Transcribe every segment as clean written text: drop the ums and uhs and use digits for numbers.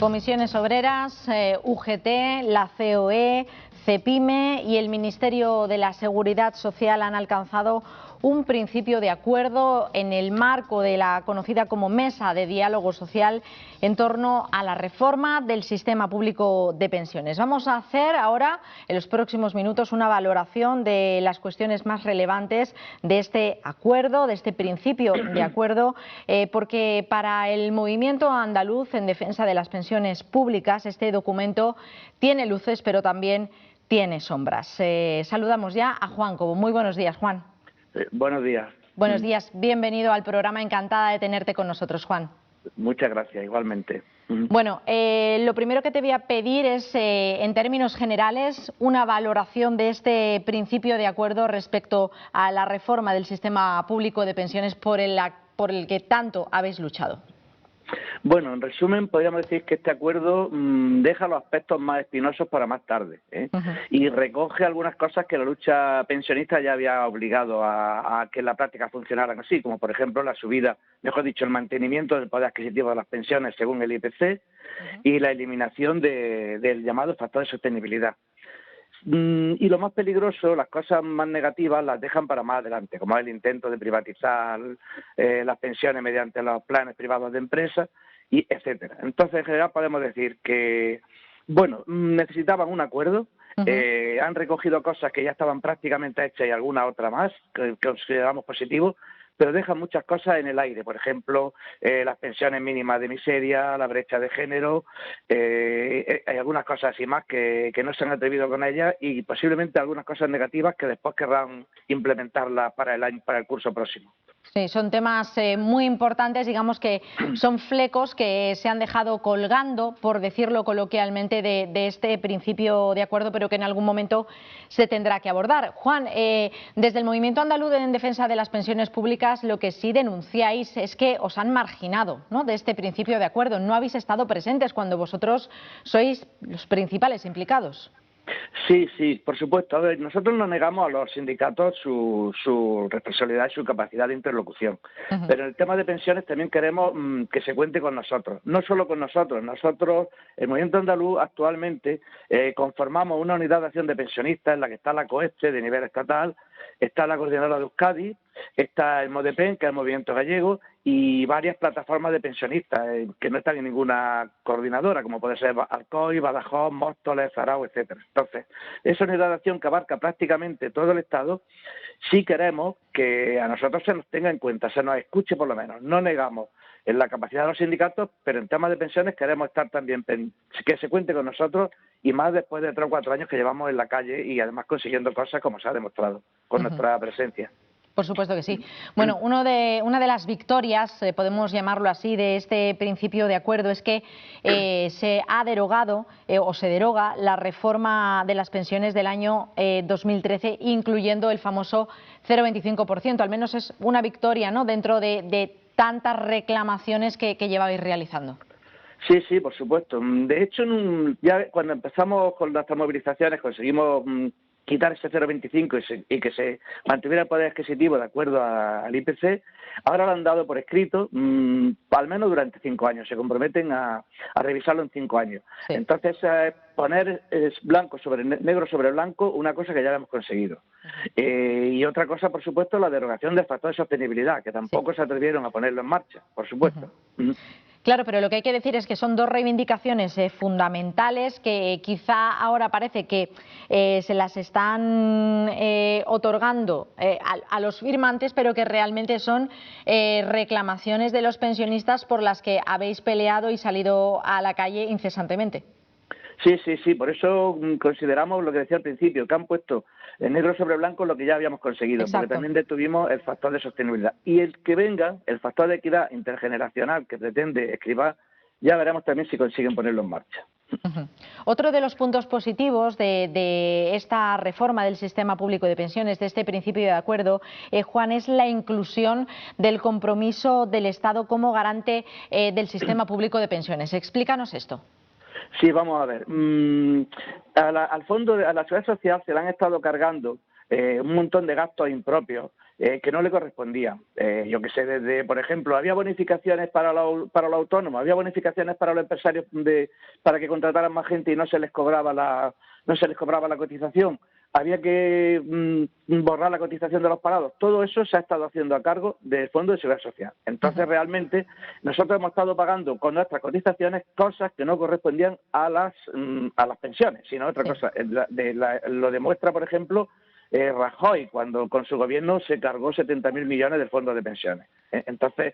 Comisiones Obreras, UGT, la COE, CEPIME y el Ministerio de la Seguridad Social han alcanzado un principio de acuerdo en el marco de la conocida como Mesa de Diálogo Social en torno a la reforma del sistema público de pensiones. Vamos a hacer ahora, en los próximos minutos, una valoración de las cuestiones más relevantes de este acuerdo, de este principio de acuerdo, porque para el movimiento andaluz en defensa de las pensiones públicas este documento tiene luces, pero también tiene sombras. Saludamos ya a Juan Cobo. Muy buenos días, Juan. Buenos días. Buenos días, bienvenido al programa, encantada de tenerte con nosotros, Juan. Muchas gracias, igualmente. Bueno, lo primero que te voy a pedir es, en términos generales, una valoración de este principio de acuerdo respecto a la reforma del sistema público de pensiones por el que tanto habéis luchado. Bueno, en resumen, podríamos decir que este acuerdo deja los aspectos más espinosos para más tarde, y recoge algunas cosas que la lucha pensionista ya había obligado a que en la práctica funcionaran así, como por ejemplo la subida, mejor dicho, el mantenimiento del poder adquisitivo de las pensiones según el IPC y la eliminación del llamado factor de sostenibilidad. Y lo más peligroso, las cosas más negativas las dejan para más adelante, como el intento de privatizar las pensiones mediante los planes privados de empresas, y etcétera. Entonces, en general podemos decir que, bueno, necesitaban un acuerdo, han recogido cosas que ya estaban prácticamente hechas y alguna otra más, que consideramos positivo, pero dejan muchas cosas en el aire, por ejemplo, las pensiones mínimas de miseria, la brecha de género, hay algunas cosas así más que no se han atrevido con ellas y posiblemente algunas cosas negativas que después querrán implementarlas para el curso próximo. Sí, son temas muy importantes, digamos que son flecos que se han dejado colgando, por decirlo coloquialmente, de este principio de acuerdo, pero que en algún momento se tendrá que abordar. Juan, desde el Movimiento Andaluz en Defensa de las Pensiones Públicas, lo que sí denunciáis es que os han marginado, ¿no?, de este principio de acuerdo. No habéis estado presentes cuando vosotros sois los principales implicados. Sí, sí, por supuesto. A ver, nosotros no negamos a los sindicatos su responsabilidad y su capacidad de interlocución. Pero en el tema de pensiones también queremos que se cuente con nosotros. No solo con nosotros. Nosotros, el Movimiento Andaluz, actualmente conformamos una unidad de acción de pensionistas en la que está la COESTE de nivel estatal, está la Coordinadora de Euskadi, está el MODEPEN, que es el Movimiento Gallego, y varias plataformas de pensionistas que no están en ninguna coordinadora, como puede ser Alcoy, Badajoz, Móstoles, Zarauz, etcétera. Entonces, esa unidad de acción que abarca prácticamente todo el Estado, sí queremos que a nosotros se nos tenga en cuenta, se nos escuche por lo menos. No negamos en la capacidad de los sindicatos, pero en temas de pensiones queremos estar también, que se cuente con nosotros, y más después de 3 o 4 años que llevamos en la calle y además consiguiendo cosas como se ha demostrado con nuestra presencia. Por supuesto que sí. Bueno, una de las victorias, podemos llamarlo así, de este principio de acuerdo es que se ha derogado o se deroga la reforma de las pensiones del año 2013, incluyendo el famoso 0,25%. Al menos es una victoria, ¿no?, dentro de tantas reclamaciones que llevabais realizando. Sí, sí, por supuesto. De hecho, ya cuando empezamos con nuestras movilizaciones conseguimos quitar ese 0,25 y que se mantuviera el poder adquisitivo de acuerdo al IPC. Ahora lo han dado por escrito, al menos durante 5 años. Se comprometen a revisarlo en 5 años. Sí. Entonces, poner negro sobre blanco una cosa que ya hemos conseguido. Y otra cosa, por supuesto, la derogación del factor de sostenibilidad, que tampoco se atrevieron a ponerlo en marcha, por supuesto. Claro, pero lo que hay que decir es que son dos reivindicaciones fundamentales que quizá ahora parece que se las están otorgando a los firmantes, pero que realmente son reclamaciones de los pensionistas por las que habéis peleado y salido a la calle incesantemente. Sí, sí, sí, por eso consideramos lo que decía al principio, que han puesto en negro sobre blanco lo que ya habíamos conseguido. Exacto. Porque también detuvimos el factor de sostenibilidad. Y el que venga, el factor de equidad intergeneracional que pretende escribir, ya veremos también si consiguen ponerlo en marcha. Otro de los puntos positivos de esta reforma del sistema público de pensiones, de este principio de acuerdo, Juan, es la inclusión del compromiso del Estado como garante del sistema público de pensiones. Explícanos esto. Sí, vamos a ver. Al fondo, a la seguridad social se le han estado cargando un montón de gastos impropios que no le correspondían. Yo que sé, desde, por ejemplo, había bonificaciones para los autónomos, había bonificaciones para los empresarios para que contrataran más gente y no se les cobraba la cotización. Había que borrar la cotización de los parados. Todo eso se ha estado haciendo a cargo del Fondo de Seguridad Social. Entonces, realmente, nosotros hemos estado pagando con nuestras cotizaciones cosas que no correspondían a las pensiones, sino otra cosa. Lo demuestra, por ejemplo, Rajoy, cuando con su gobierno se cargó 70.000 millones del Fondo de Pensiones. Entonces,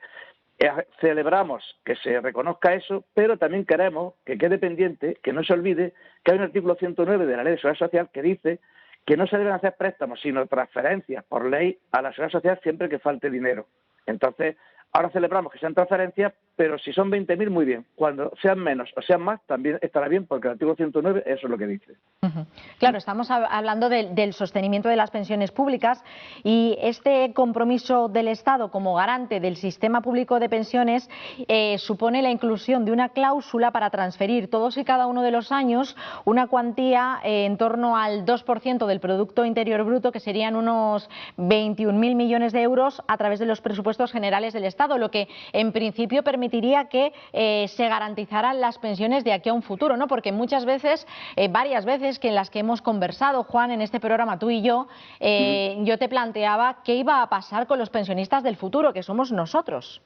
celebramos que se reconozca eso, pero también queremos que quede pendiente, que no se olvide que hay un artículo 109 de la Ley de Seguridad Social que dice que no se deben hacer préstamos, sino transferencias por ley a la Seguridad Social siempre que falte dinero. Entonces, ahora celebramos que sean transferencias, pero si son 20.000, muy bien. Cuando sean menos o sean más, también estará bien, porque el artículo 109 eso es lo que dice. Claro, estamos hablando del sostenimiento de las pensiones públicas y este compromiso del Estado como garante del sistema público de pensiones supone la inclusión de una cláusula para transferir todos y cada uno de los años una cuantía en torno al 2% del Producto Interior Bruto, que serían unos 21.000 millones de euros a través de los presupuestos generales del Estado, lo que en principio permitiría que se garantizaran las pensiones de aquí a un futuro, ¿no? Porque muchas veces, varias veces que en las que hemos conversado, Juan, en este programa, tú y yo, yo te planteaba qué iba a pasar con los pensionistas del futuro, que somos nosotros.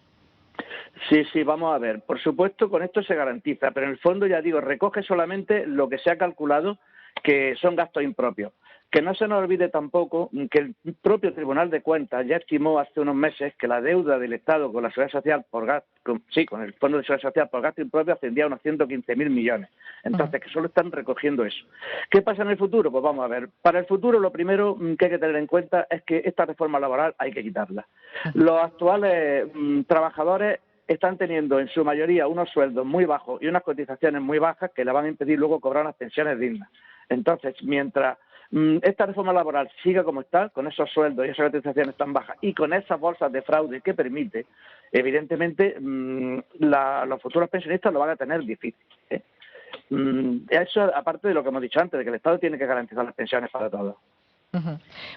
Sí, vamos a ver. Por supuesto, con esto se garantiza, pero en el fondo, ya digo, recoge solamente lo que se ha calculado que son gastos impropios. Que no se nos olvide tampoco que el propio Tribunal de Cuentas ya estimó hace unos meses que la deuda del Estado con la Seguridad Social con el Fondo de Seguridad Social por gasto impropio ascendía a unos 115.000 millones. Entonces, que solo están recogiendo eso. ¿Qué pasa en el futuro? Pues vamos a ver. Para el futuro, lo primero que hay que tener en cuenta es que esta reforma laboral hay que quitarla. Los actuales trabajadores están teniendo en su mayoría unos sueldos muy bajos y unas cotizaciones muy bajas que le van a impedir luego cobrar unas pensiones dignas. Entonces, mientras esta reforma laboral siga como está, con esos sueldos y esas cotizaciones tan bajas y con esas bolsas de fraude que permite, evidentemente los futuros pensionistas lo van a tener difícil. Eso aparte de lo que hemos dicho antes, de que el Estado tiene que garantizar las pensiones para todos.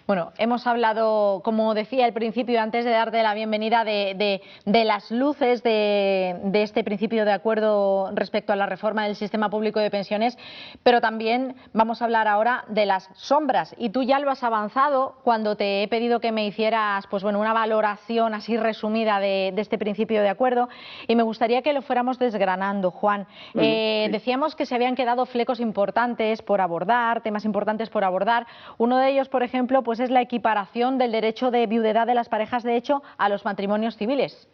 Bueno, hemos hablado, como decía al principio, antes de darte la bienvenida, de las luces de este principio de acuerdo respecto a la reforma del sistema público de pensiones, pero también vamos a hablar ahora de las sombras. Y tú ya lo has avanzado cuando te he pedido que me hicieras una valoración así resumida de este principio de acuerdo, y me gustaría que lo fuéramos desgranando, Juan. Sí. Decíamos que se habían quedado flecos importantes por abordar, temas importantes por abordar. Uno de ellos, por ejemplo, pues es la equiparación del derecho de viudedad de las parejas de hecho a los matrimonios civiles.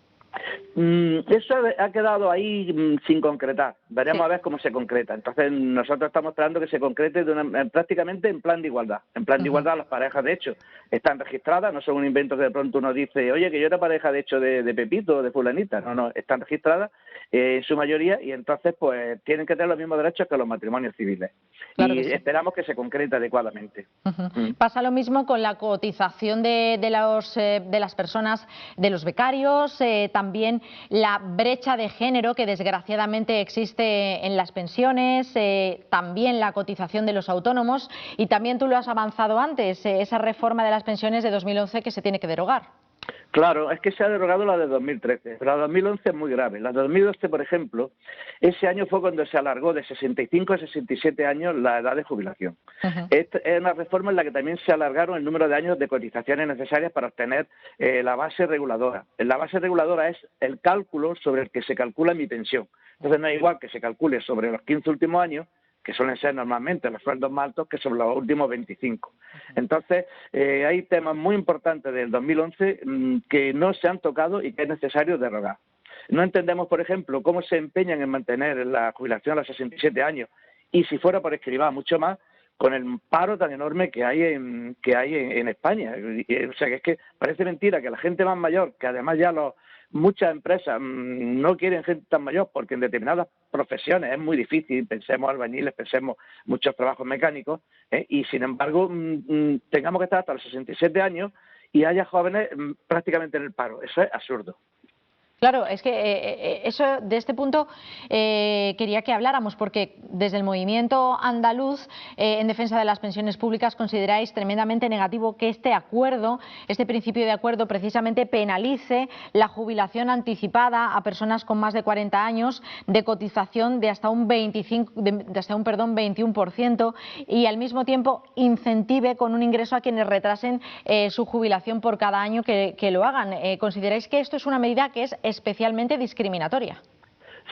Eso ha quedado ahí sin concretar. Veremos a ver cómo se concreta. Entonces nosotros estamos esperando que se concrete prácticamente en plan de igualdad. En plan de igualdad las parejas de hecho están registradas, no son un invento que de pronto uno dice, oye, que yo era pareja de hecho de Pepito o de fulanita. No, están registradas en su mayoría y entonces pues tienen que tener los mismos derechos que los matrimonios civiles. Claro, y esperamos que se concrete adecuadamente. Pasa lo mismo con la cotización de las personas, de los becarios, también la brecha de género que desgraciadamente existe en las pensiones, también la cotización de los autónomos y también tú lo has avanzado antes, esa reforma de las pensiones de 2011 que se tiene que derogar. Claro, es que se ha derogado la de 2013, pero la de 2011 es muy grave. La de 2012, por ejemplo, ese año fue cuando se alargó de 65 a 67 años la edad de jubilación. Esta es una reforma en la que también se alargaron el número de años de cotizaciones necesarias para obtener la base reguladora. La base reguladora es el cálculo sobre el que se calcula mi pensión. Entonces no es igual que se calcule sobre los 15 últimos años, que suelen ser normalmente los sueldos más altos, que son los últimos 25. Entonces, hay temas muy importantes del 2011 que no se han tocado y que es necesario derogar. No entendemos, por ejemplo, cómo se empeñan en mantener la jubilación a los 67 años y, si fuera por escribá, mucho más, con el paro tan enorme que hay en España. O sea, que es que parece mentira que la gente más mayor, que además ya muchas empresas no quieren gente tan mayor porque en determinadas profesiones es muy difícil, pensemos albañiles, pensemos muchos trabajos mecánicos, y sin embargo tengamos que estar hasta los 67 años y haya jóvenes prácticamente en el paro. Eso es absurdo. Claro, es que eso, de este punto quería que habláramos, porque desde el movimiento andaluz en defensa de las pensiones públicas consideráis tremendamente negativo que este acuerdo, este principio de acuerdo, precisamente penalice la jubilación anticipada a personas con más de 40 años de cotización de hasta un 21%, y al mismo tiempo incentive con un ingreso a quienes retrasen su jubilación por cada año que lo hagan. ¿Consideráis que esto es una medida que es especialmente discriminatoria?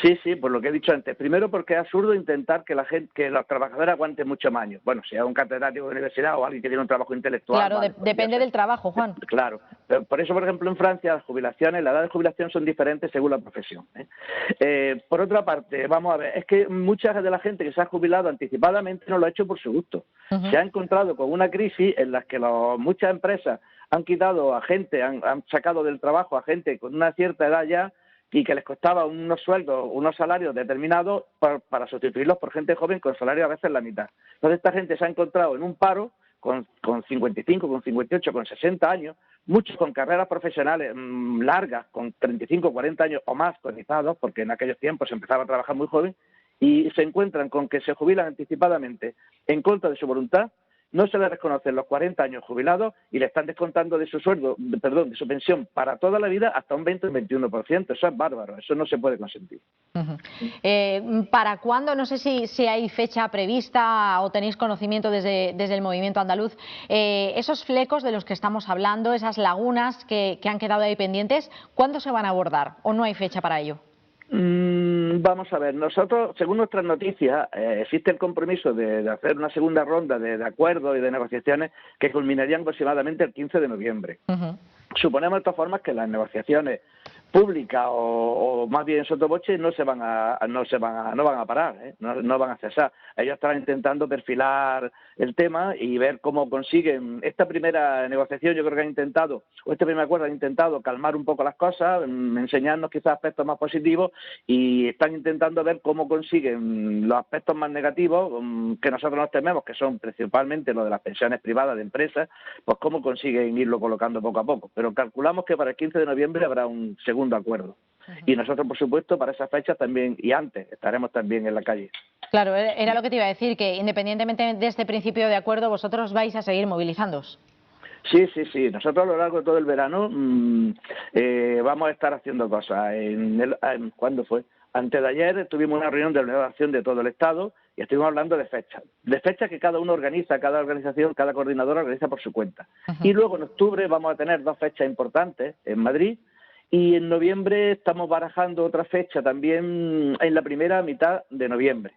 Sí, sí, por lo que he dicho antes. Primero, porque es absurdo intentar que los trabajadores aguanten muchos años. Bueno, si es un catedrático de universidad o alguien que tiene un trabajo intelectual. Claro, Vale, depende del trabajo, Juan. Claro. Pero por eso, por ejemplo, en Francia las jubilaciones, la edad de jubilación son diferentes según la profesión. Por otra parte, vamos a ver, es que mucha de la gente que se ha jubilado anticipadamente no lo ha hecho por su gusto. Se ha encontrado con una crisis en la que muchas empresas han quitado a gente, han sacado del trabajo a gente con una cierta edad ya, y que les costaba unos sueldos, unos salarios determinados para sustituirlos por gente joven con salario a veces la mitad. Entonces esta gente se ha encontrado en un paro con 55, con 58, con 60 años, muchos con carreras profesionales largas, con 35, 40 años o más cotizados, porque en aquellos tiempos se empezaba a trabajar muy joven, y se encuentran con que se jubilan anticipadamente en contra de su voluntad. No se le reconocen los 40 años jubilados y le están descontando de su sueldo, de su pensión para toda la vida hasta un 20 o un 21%. Eso es bárbaro, eso no se puede consentir. ¿Para cuándo? No sé si hay fecha prevista o tenéis conocimiento desde el movimiento andaluz. Esos flecos de los que estamos hablando, esas lagunas que han quedado ahí pendientes, ¿cuándo se van a abordar o no hay fecha para ello? Vamos a ver, nosotros, según nuestras noticias, existe el compromiso de hacer una segunda ronda de acuerdos y de negociaciones que culminarían aproximadamente el 15 de noviembre. Suponemos de todas formas que las negociaciones públicas o más bien sotoboche no van a parar, no van a cesar. Ellos están intentando perfilar el tema y ver cómo consiguen. Esta primera negociación yo creo que este primer acuerdo ha intentado calmar un poco las cosas, enseñarnos quizás aspectos más positivos, y están intentando ver cómo consiguen los aspectos más negativos que nosotros nos tememos, que son principalmente lo de las pensiones privadas de empresas, pues cómo consiguen irlo colocando poco a poco. Pero calculamos que para el 15 de noviembre habrá un segundo acuerdo. Y nosotros, por supuesto, para esas fechas también, y antes, estaremos también en la calle. Claro, era lo que te iba a decir, que independientemente de este principio de acuerdo, vosotros vais a seguir movilizándoos. Sí, sí, sí. Nosotros a lo largo de todo el verano vamos a estar haciendo cosas. ¿Cuándo fue? Antes de ayer tuvimos una reunión de organización de todo el Estado y estuvimos hablando de fechas que cada uno organiza, cada organización, cada coordinador organiza por su cuenta. Y luego en octubre vamos a tener 2 fechas importantes en Madrid, y en noviembre estamos barajando otra fecha también en la primera mitad de noviembre.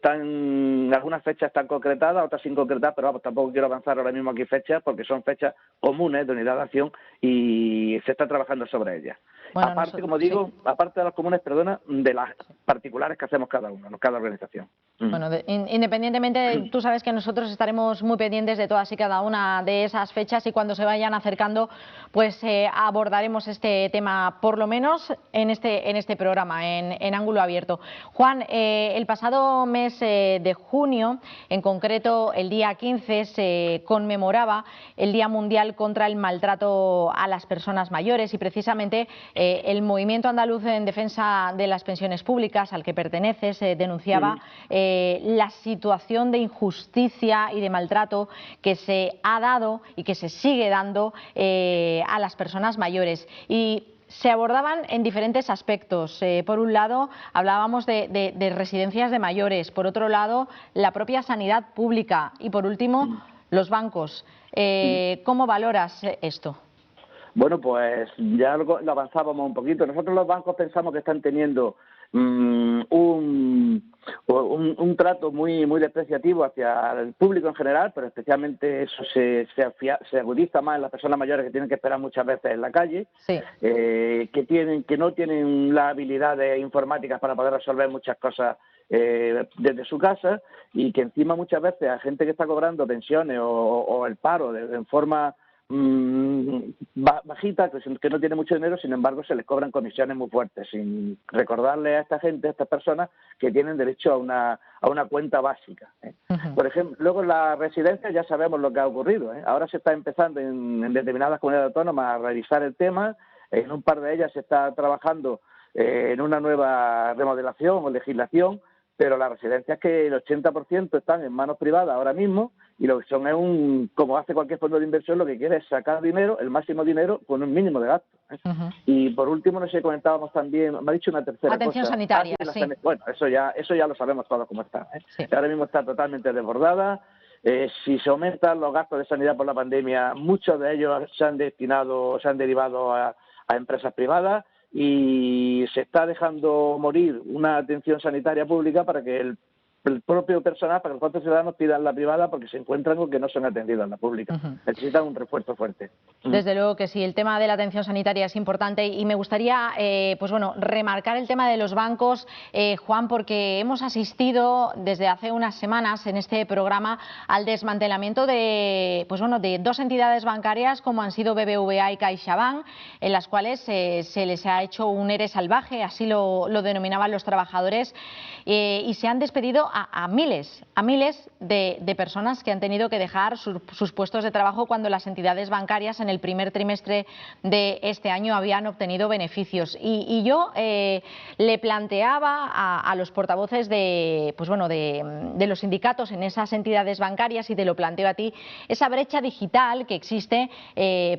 Algunas fechas están concretadas, otras sin concretar, pero vamos, tampoco quiero avanzar ahora mismo aquí fechas porque son fechas comunes de unidad de acción y se está trabajando sobre ellas. Bueno, aparte, como digo, aparte de las comunes, de las particulares que hacemos cada uno, cada organización. Bueno, independientemente, tú sabes que nosotros estaremos muy pendientes de todas y cada una de esas fechas, y cuando se vayan acercando, pues abordaremos este tema, por lo menos en este programa, en Ángulo Abierto. Juan, el pasado mes de junio, en concreto el día 15, se conmemoraba el Día Mundial contra el Maltrato a las Personas Mayores, y precisamente el Movimiento Andaluz en Defensa de las Pensiones Públicas, al que perteneces, denunciaba la situación de injusticia y de maltrato que se ha dado y que se sigue dando a las personas mayores. Y se abordaban en diferentes aspectos. Por un lado, hablábamos de residencias de mayores, por otro lado, la propia sanidad pública y, por último, los bancos. ¿Cómo valoras esto? Bueno, pues ya lo avanzábamos un poquito. Nosotros los bancos pensamos que están teniendo un trato muy despreciativo hacia el público en general, pero especialmente eso se agudiza más en las personas mayores, que tienen que esperar muchas veces en la calle, que no tienen las habilidades informáticas para poder resolver muchas cosas desde su casa, y que encima muchas veces a gente que está cobrando pensiones o el paro en forma bajita, que no tiene mucho dinero, sin embargo se les cobran comisiones muy fuertes, sin recordarle a esta gente, a estas personas, que tienen derecho a una cuenta básica. Por ejemplo, luego en las residencias ya sabemos lo que ha ocurrido. Ahora se está empezando en determinadas comunidades autónomas a revisar el tema. En un par de ellas se está trabajando en una nueva remodelación o legislación, pero las residencias que el 80% están en manos privadas ahora mismo, y lo que son es como hace cualquier fondo de inversión, lo que quiere es sacar dinero, el máximo dinero, con un mínimo de gasto. Y por último, no sé, comentábamos también, me ha dicho una tercera atención cosa. sanitaria, sí. Bueno, eso ya lo sabemos todos cómo está. Sí. Ahora mismo está totalmente desbordada. Si se aumentan los gastos de sanidad por la pandemia, muchos de ellos se han derivado a empresas privadas, y se está dejando morir una atención sanitaria pública para que el propio personal, para que los propios ciudadanos pidan la privada porque se encuentran con que no son atendidos en la pública. Necesitan un refuerzo fuerte. Desde luego que sí, el tema de la atención sanitaria es importante, y me gustaría pues bueno, remarcar el tema de los bancos, Juan, porque hemos asistido desde hace unas semanas en este programa al desmantelamiento de dos entidades bancarias como han sido BBVA y CaixaBank, en las cuales se les ha hecho un ERE salvaje, así lo denominaban los trabajadores, y se han despedido a miles de personas que han tenido que dejar sus puestos de trabajo cuando las entidades bancarias en el primer trimestre de este año habían obtenido beneficios. Y yo le planteaba a los portavoces de los sindicatos en esas entidades bancarias, y te lo planteo a ti, esa brecha digital que existe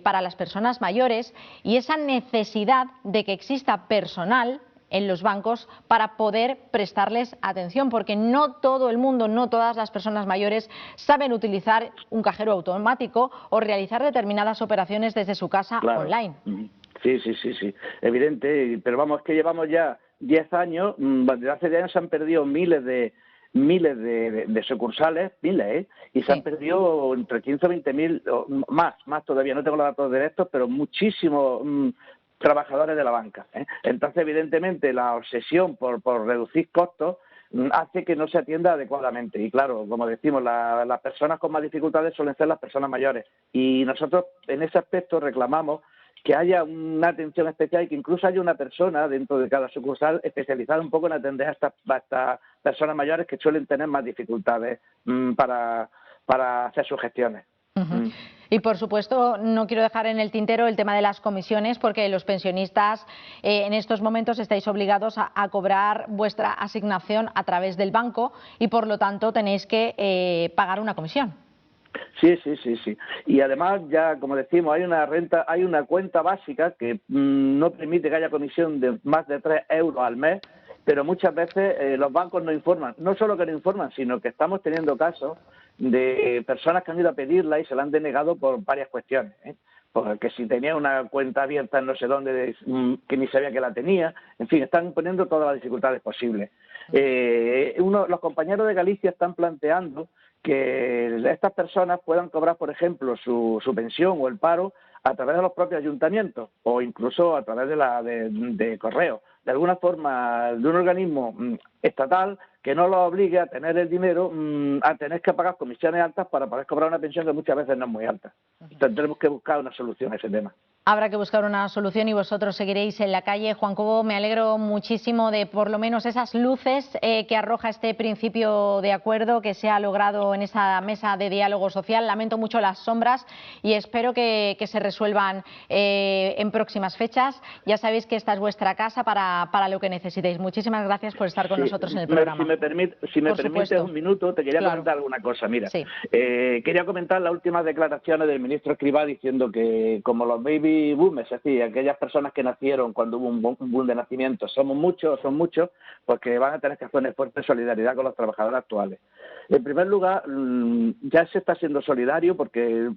para las personas mayores, y esa necesidad de que exista personal en los bancos para poder prestarles atención, porque no todo el mundo, no todas las personas mayores saben utilizar un cajero automático o realizar determinadas operaciones desde su casa online. Sí, evidente, pero vamos, que llevamos ya 10 años, desde hace 10 años se han perdido miles de sucursales, y se han perdido entre 15 o 20.000, más todavía, no tengo los datos directos, pero muchísimos trabajadores de la banca. Entonces, evidentemente, la obsesión por reducir costos hace que no se atienda adecuadamente. Y claro, como decimos, las personas con más dificultades suelen ser las personas mayores. Y nosotros, en ese aspecto, reclamamos que haya una atención especial y que incluso haya una persona dentro de cada sucursal especializada un poco en atender a estas personas mayores que suelen tener más dificultades para hacer sus gestiones. Y por supuesto no quiero dejar en el tintero el tema de las comisiones, porque los pensionistas en estos momentos estáis obligados a cobrar vuestra asignación a través del banco, y por lo tanto tenéis que pagar una comisión. Sí. Y además, ya como decimos, hay una cuenta básica que no permite que haya comisión de más de 3 euros al mes, pero muchas veces los bancos no informan. No solo que no informan, sino que estamos teniendo casos de personas que han ido a pedirla y se la han denegado por varias cuestiones. Porque si tenía una cuenta abierta en no sé dónde, que ni sabía que la tenía. En fin, están poniendo todas las dificultades posibles. Los compañeros de Galicia están planteando que estas personas puedan cobrar, por ejemplo, su pensión o el paro a través de los propios ayuntamientos, o incluso a través de correo, de alguna forma, de un organismo estatal que no los obligue a tener el dinero, a tener que pagar comisiones altas para poder cobrar una pensión que muchas veces no es muy alta. Entonces tenemos que buscar una solución a ese tema. Habrá que buscar una solución, y vosotros seguiréis en la calle. Juan Cobo, me alegro muchísimo de por lo menos esas luces que arroja este principio de acuerdo que se ha logrado en esa mesa de diálogo social. Lamento mucho las sombras y espero que se resuelvan en próximas fechas. Ya sabéis que esta es vuestra casa para lo que necesitéis. Muchísimas gracias por estar con nosotros en el programa. Si me permites un minuto, te quería comentar alguna cosa. Mira, quería comentar las últimas declaraciones del ministro Escrivá diciendo que como los baby boomers, es decir, aquellas personas que nacieron cuando hubo un boom de nacimiento, son muchos, porque van a tener que hacer un esfuerzo de solidaridad con los trabajadores actuales. En primer lugar, ya se está siendo solidario porque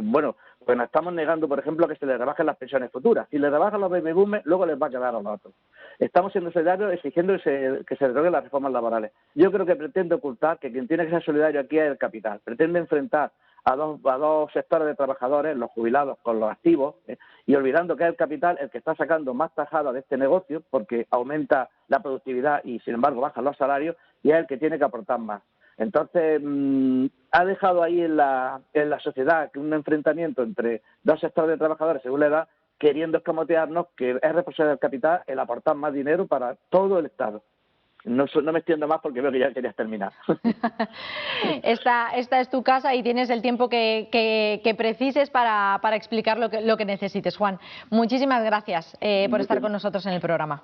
bueno, pues nos estamos negando, por ejemplo, que se les rebajen las pensiones futuras. Si les rebajan los baby boomers, luego les va a quedar a los otros. Estamos siendo solidarios exigiendo que se deroguen las reformas laborales. Yo creo que pretende ocultar que quien tiene que ser solidario aquí es el capital. Pretende enfrentar a dos sectores de trabajadores, los jubilados con los activos, y olvidando que es el capital el que está sacando más tajada de este negocio porque aumenta la productividad y sin embargo bajan los salarios, y es el que tiene que aportar más. Entonces, ha dejado ahí en la sociedad un enfrentamiento entre dos sectores de trabajadores según la edad, queriendo escamotearnos que es responsabilidad del capital el aportar más dinero para todo el Estado. No me extiendo más porque veo que ya querías terminar. Esta es tu casa y tienes el tiempo que precises para explicar lo que necesites. Juan, muchísimas gracias por estar con nosotros en el programa.